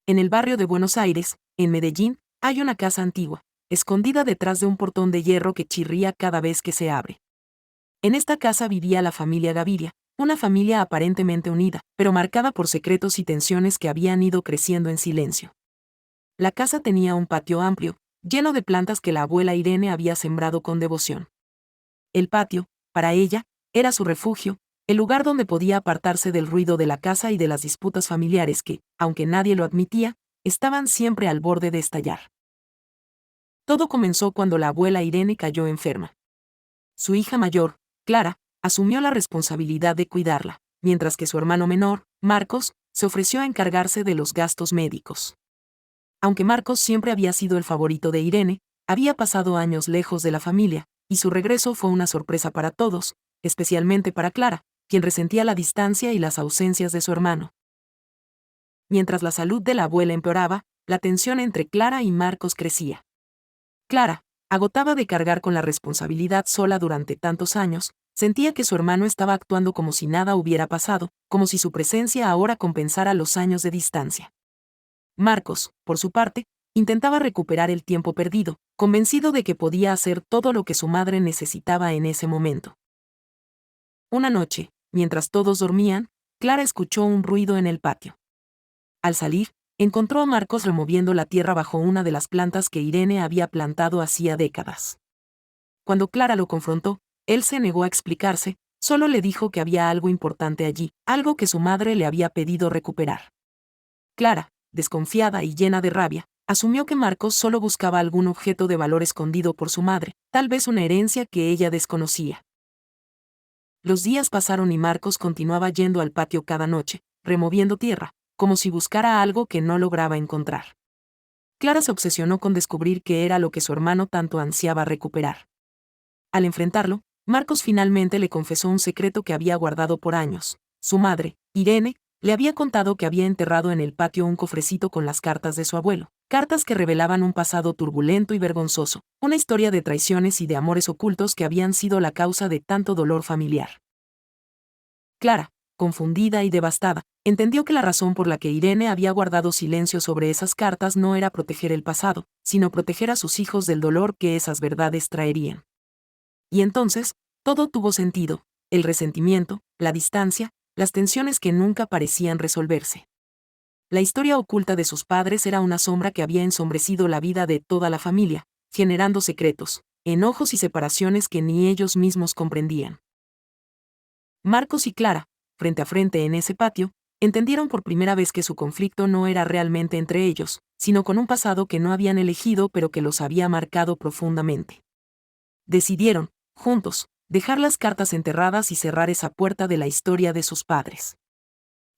En el barrio de Buenos Aires, en Medellín, hay una casa antigua, escondida detrás de un portón de hierro que chirría cada vez que se abre. En esta casa vivía la familia Gaviria, una familia aparentemente unida, pero marcada por secretos y tensiones que habían ido creciendo en silencio. La casa tenía un patio amplio, lleno de plantas que la abuela Irene había sembrado con devoción. El patio, para ella, era su refugio, el lugar donde podía apartarse del ruido de la casa y de las disputas familiares que, aunque nadie lo admitía, estaban siempre al borde de estallar. Todo comenzó cuando la abuela Irene cayó enferma. Su hija mayor, Clara, asumió la responsabilidad de cuidarla, mientras que su hermano menor, Marcos, se ofreció a encargarse de los gastos médicos. Aunque Marcos siempre había sido el favorito de Irene, había pasado años lejos de la familia, y su regreso fue una sorpresa para todos, especialmente para Clara, quien resentía la distancia y las ausencias de su hermano. Mientras la salud de la abuela empeoraba, la tensión entre Clara y Marcos crecía. Clara, agotada de cargar con la responsabilidad sola durante tantos años, sentía que su hermano estaba actuando como si nada hubiera pasado, como si su presencia ahora compensara los años de distancia. Marcos, por su parte, intentaba recuperar el tiempo perdido, convencido de que podía hacer todo lo que su madre necesitaba en ese momento. Una noche, mientras todos dormían, Clara escuchó un ruido en el patio. Al salir, encontró a Marcos removiendo la tierra bajo una de las plantas que Irene había plantado hacía décadas. Cuando Clara lo confrontó, él se negó a explicarse, solo le dijo que había algo importante allí, algo que su madre le había pedido recuperar. Clara, desconfiada y llena de rabia, asumió que Marcos solo buscaba algún objeto de valor escondido por su madre, tal vez una herencia que ella desconocía. Los días pasaron y Marcos continuaba yendo al patio cada noche, removiendo tierra, como si buscara algo que no lograba encontrar. Clara se obsesionó con descubrir qué era lo que su hermano tanto ansiaba recuperar. Al enfrentarlo, Marcos finalmente le confesó un secreto que había guardado por años. Su madre, Irene, le había contado que había enterrado en el patio un cofrecito con las cartas de su abuelo, cartas que revelaban un pasado turbulento y vergonzoso, una historia de traiciones y de amores ocultos que habían sido la causa de tanto dolor familiar. Clara, confundida y devastada, entendió que la razón por la que Irene había guardado silencio sobre esas cartas no era proteger el pasado, sino proteger a sus hijos del dolor que esas verdades traerían. Y entonces, todo tuvo sentido, el resentimiento, la distancia, las tensiones que nunca parecían resolverse. La historia oculta de sus padres era una sombra que había ensombrecido la vida de toda la familia, generando secretos, enojos y separaciones que ni ellos mismos comprendían. Marcos y Clara, frente a frente en ese patio, entendieron por primera vez que su conflicto no era realmente entre ellos, sino con un pasado que no habían elegido pero que los había marcado profundamente. Decidieron, juntos, dejar las cartas enterradas y cerrar esa puerta de la historia de sus padres.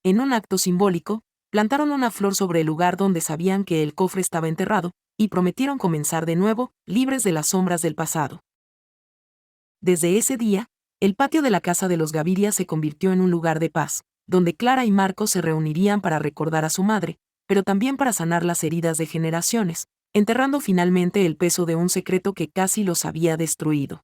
En un acto simbólico, plantaron una flor sobre el lugar donde sabían que el cofre estaba enterrado, y prometieron comenzar de nuevo, libres de las sombras del pasado. Desde ese día, el patio de la casa de los Gaviria se convirtió en un lugar de paz, donde Clara y Marcos se reunirían para recordar a su madre, pero también para sanar las heridas de generaciones, enterrando finalmente el peso de un secreto que casi los había destruido.